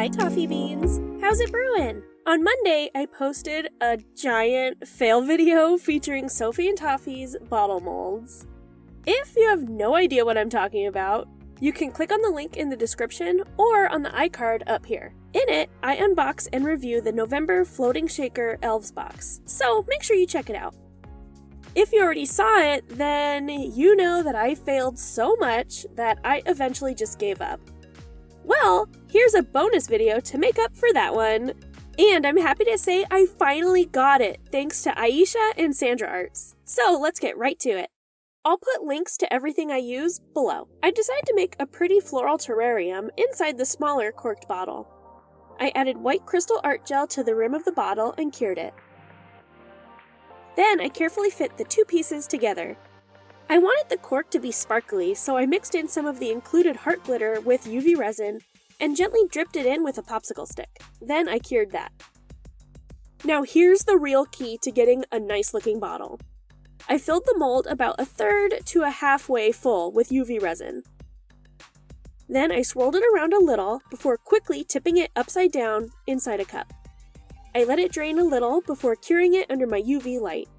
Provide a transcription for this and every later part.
Hi Toffee Beans! How's it brewing? On Monday, I posted a giant fail video featuring Sophie and Toffee's bottle molds. If you have no idea what I'm talking about, you can click on the link in the description or on the iCard up here. In it, I unbox and review the November Floating Shaker Elves box, so make sure you check it out. If you already saw it, then you know that I failed so much that I eventually just gave up. Well, here's a bonus video to make up for that one. And I'm happy to say I finally got it, thanks to Aisha and Sandra Arts. So let's get right to it. I'll put links to everything I use below. I decided to make a pretty floral terrarium inside the smaller corked bottle. I added white crystal art gel to the rim of the bottle and cured it. Then I carefully fit the two pieces together. I wanted the cork to be sparkly, so I mixed in some of the included heart glitter with UV resin and gently dripped it in with a popsicle stick. Then I cured that. Now here's the real key to getting a nice looking bottle. I filled the mold about 1/3 to a halfway full with UV resin. Then I swirled it around a little before quickly tipping it upside down inside a cup. I let it drain a little before curing it under my UV light.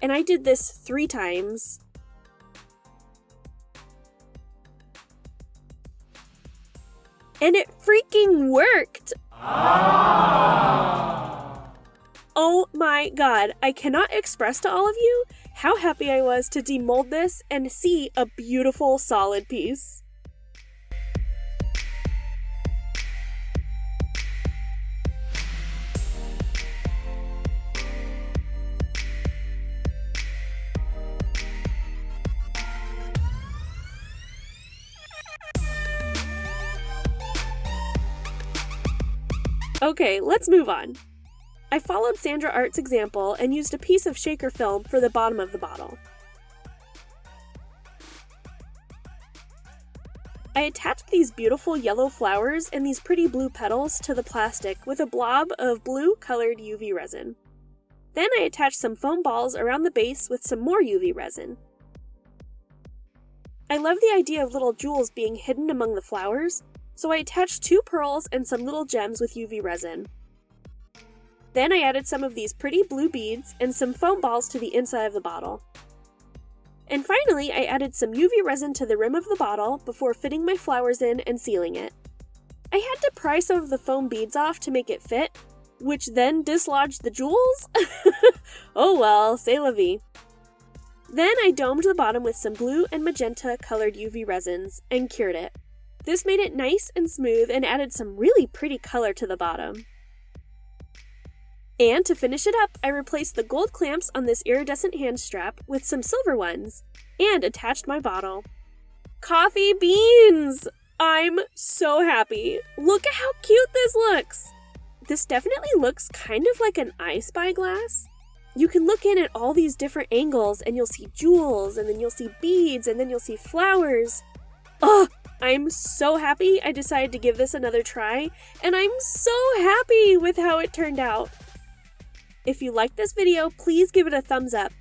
And I did this 3 times. And it freaking worked! Oh my god, I cannot express to all of you how happy I was to demold this and see a beautiful solid piece. Okay, let's move on. I followed Sandra Art's example and used a piece of shaker film for the bottom of the bottle. I attached these beautiful yellow flowers and these pretty blue petals to the plastic with a blob of blue colored UV resin. Then I attached some foam balls around the base with some more UV resin. I love the idea of little jewels being hidden among the flowers, so I attached 2 pearls and some little gems with UV resin. Then I added some of these pretty blue beads and some foam balls to the inside of the bottle. And finally, I added some UV resin to the rim of the bottle before fitting my flowers in and sealing it. I had to pry some of the foam beads off to make it fit, which then dislodged the jewels? Oh well, c'est la vie. Then I domed the bottom with some blue and magenta colored UV resins and cured it. This made it nice and smooth and added some really pretty color to the bottom. And to finish it up, I replaced the gold clamps on this iridescent hand strap with some silver ones and attached my bottle. Coffee beans! I'm so happy. Look at how cute this looks! This definitely looks kind of like an I Spy glass. You can look in at all these different angles and you'll see jewels and then you'll see beads and then you'll see flowers. Ugh! I'm so happy I decided to give this another try, and I'm so happy with how it turned out. If you liked this video, please give it a thumbs up.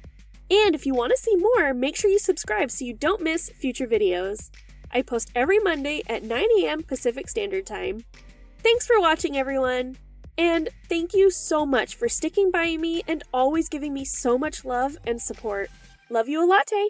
And if you want to see more, make sure you subscribe so you don't miss future videos. I post every Monday at 9 a.m. Pacific Standard Time. Thanks for watching, everyone! And thank you so much for sticking by me and always giving me so much love and support. Love you a latte!